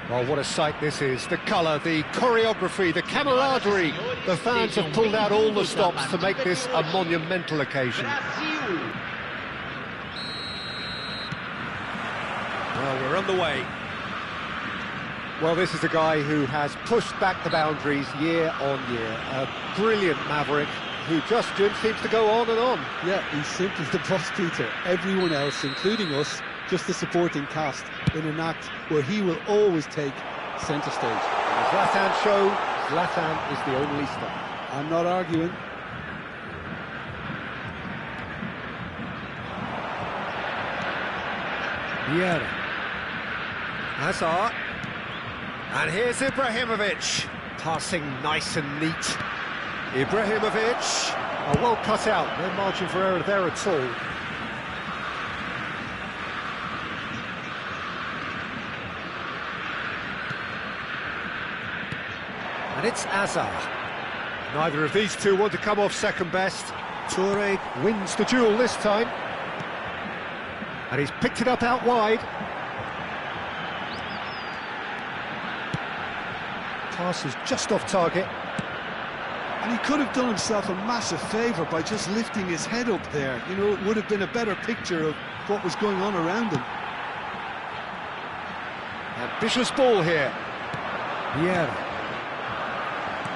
Well, what a sight this is. The colour, the choreography, the camaraderie. The fans have pulled out all the stops to make this a monumental occasion. Well, we're underway. Well, this is a guy who has pushed back the boundaries year on year. A brilliant maverick who just seems to go on and on. Yeah, he's simply the boss, Peter. Everyone else, including us, just the supporting cast in an act where he will always take centre stage. The Zlatan show, Zlatan is the only star. I'm not arguing. Vieira. Hazard. And here's Ibrahimovic. Passing nice and neat. Ibrahimovic. Oh, well cut out. No margin for error there at all. And it's Hazard. Neither of these two want to come off second best. Toure wins the duel this time. And he's picked it up out wide. Pass is just off target. And he could have done himself a massive favour by just lifting his head up there. You know, it would have been a better picture of what was going on around him. Ambitious ball here. Vieira.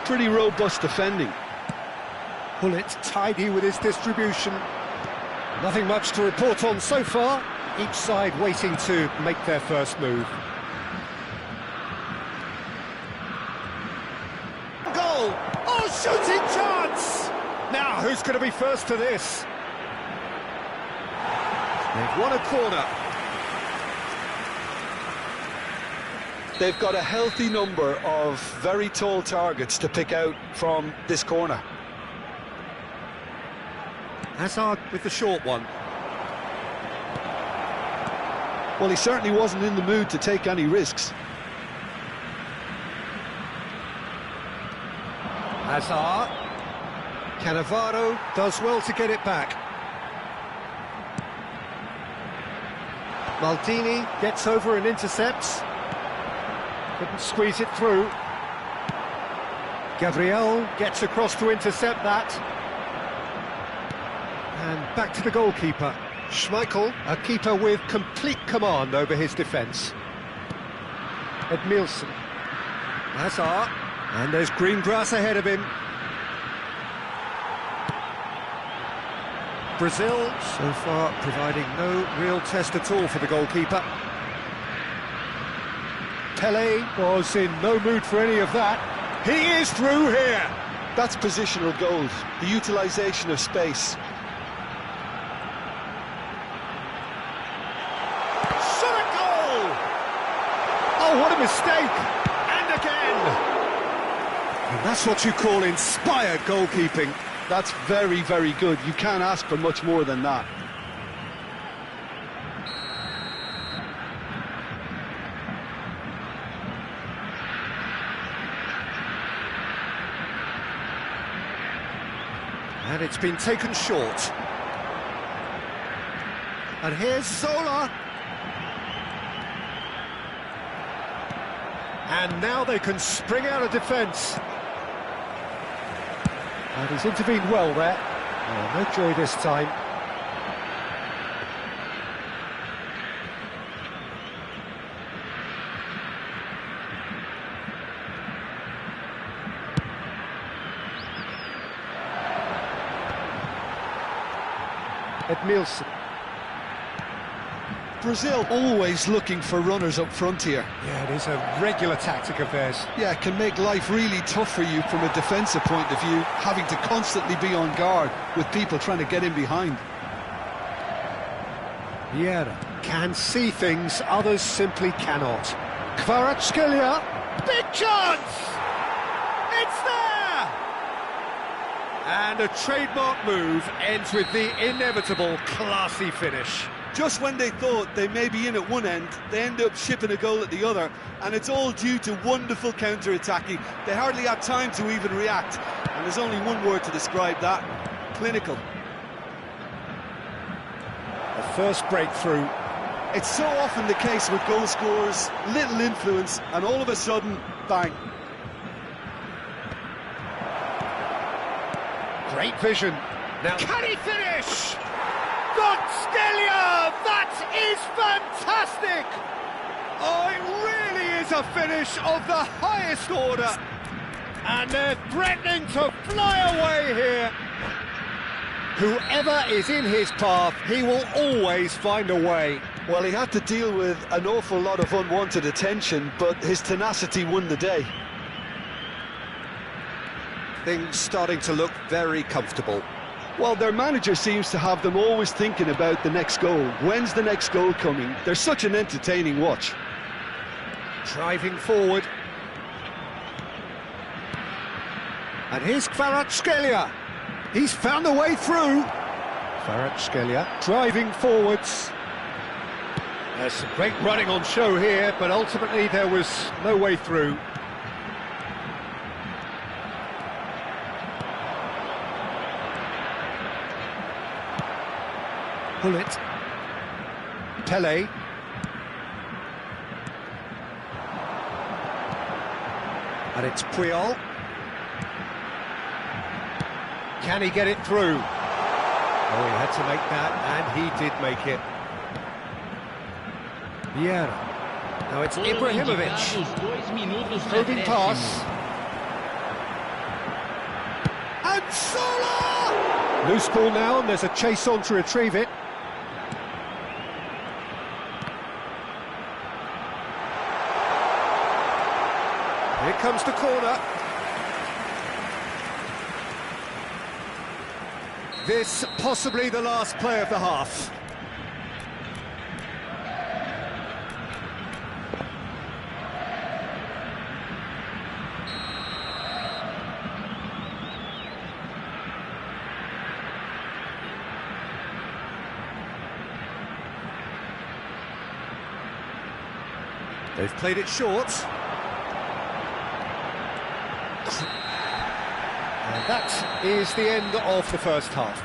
Pretty robust defending. Bullet tidy with his distribution. Nothing much to report on so far. Each side waiting to make their first move. Goal! Oh, shooting chance! Now, who's going to be first to this? They've won a corner. They've got a healthy number of very tall targets to pick out from this corner. Hazard with the short one. Well, he certainly wasn't in the mood to take any risks. Hazard. Cannavaro does well to get it back. Maldini gets over and intercepts. Couldn't squeeze it through. Gabriel gets across to intercept that. And back to the goalkeeper. Schmeichel, a keeper with complete command over his defence. Edmilson. Hazard. And there's green grass ahead of him. Brazil, so far, providing no real test at all for the goalkeeper. Pelé was in no mood for any of that. He is through here. That's positional goals, the utilisation of space. Shot a goal! Oh, what a mistake! And again! And that's what you call inspired goalkeeping. That's very, very good. You can't ask for much more than that. And it's been taken short. And here's Zola. And now they can spring out of defence. And he's intervened well there. Oh, no joy this time. Edmilson. Brazil always looking for runners up front here. Yeah, it is a regular tactic of theirs. Yeah, it can make life really tough for you from a defensive point of view, having to constantly be on guard with people trying to get in behind. Vieira can see things others simply cannot. Kvaratskhelia, big chance! It's there! And a trademark move ends with the inevitable classy finish. Just when they thought they may be in at one end, they end up shipping a goal at the other, and it's all due to wonderful counter-attacking. They hardly had time to even react, and there's only one word to describe that: clinical. The first breakthrough. It's so often the case with goal scorers, little influence, and all of a sudden, bang. Great vision. Now, can he finish? Scalia! That is fantastic! Oh, it really is a finish of the highest order. And they're threatening to fly away here. Whoever is in his path, he will always find a way. Well, he had to deal with an awful lot of unwanted attention, but his tenacity won the day. Things starting to look very comfortable. Well, their manager seems to have them always thinking about the next goal. When's the next goal coming? They're such an entertaining watch. Driving forward. And here's Scalia. He's found a way through. Scalia driving forwards. There's some great running on show here, but ultimately there was no way through. Pull it. Pele. And it's Puyol. Can he get it through? Oh, he had to make that, and he did make it. Vieira. Now it's Ibrahimovic. Probing pass. And Sola! Loose ball now, and there's a chase on to retrieve it. Here comes the corner. This possibly the last play of the half. They've played it short. And that is the end of the first half.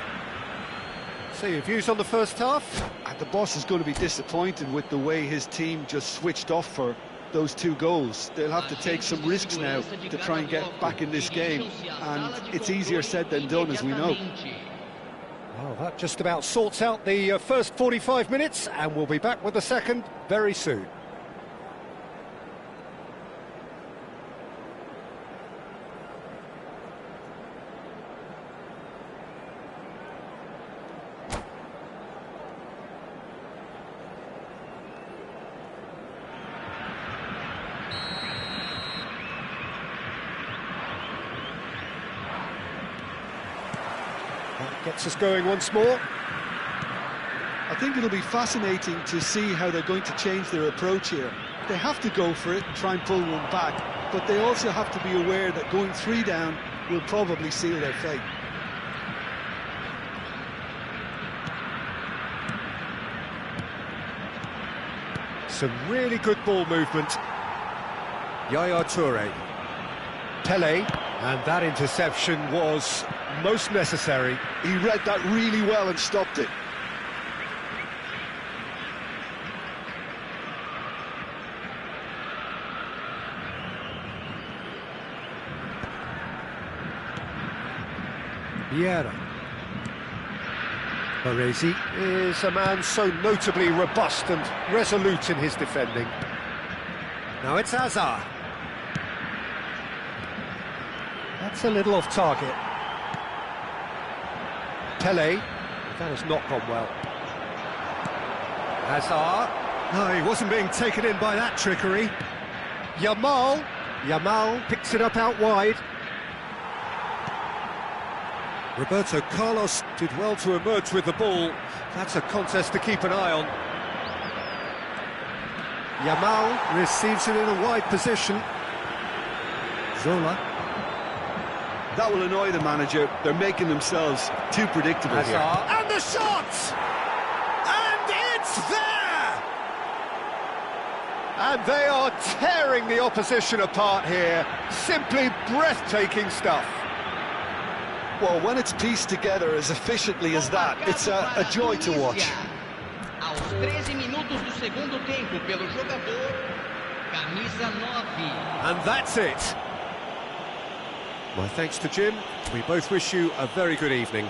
So your views on the first half? And the boss is going to be disappointed with the way his team just switched off for those two goals. They'll have to take some risks now to try and get back in this game. And it's easier said than done, as we know. Well, that just about sorts out the first 45 minutes, and we'll be back with the second very soon. That gets us going once more. I think it'll be fascinating to see how they're going to change their approach here. They have to go for it and try and pull one back, but they also have to be aware that going 3 down will probably seal their fate. Some really good ball movement. Yaya Toure. Pele, and that interception was most necessary. He read that really well and stopped it. Vieira. Baresi is a man so notably robust and resolute in his defending. Now it's Hazard. That's a little off target. Pele. That has not gone well. Hazard. No, he wasn't being taken in by that trickery. Yamal. Yamal picks it up out wide. Roberto Carlos did well to emerge with the ball. That's a contest to keep an eye on. Yamal receives it in a wide position. Zola. That will annoy the manager. They're making themselves too predictable Hazard. here. And the shot! And it's there! And they are tearing the opposition apart here. Simply breathtaking stuff. Well, when it's pieced together as efficiently as that, it's a joy to watch. Aos 13 minutos do segundo tempo pelo jogador camisa 9. And that's it. My thanks to Jim. We both wish you a very good evening.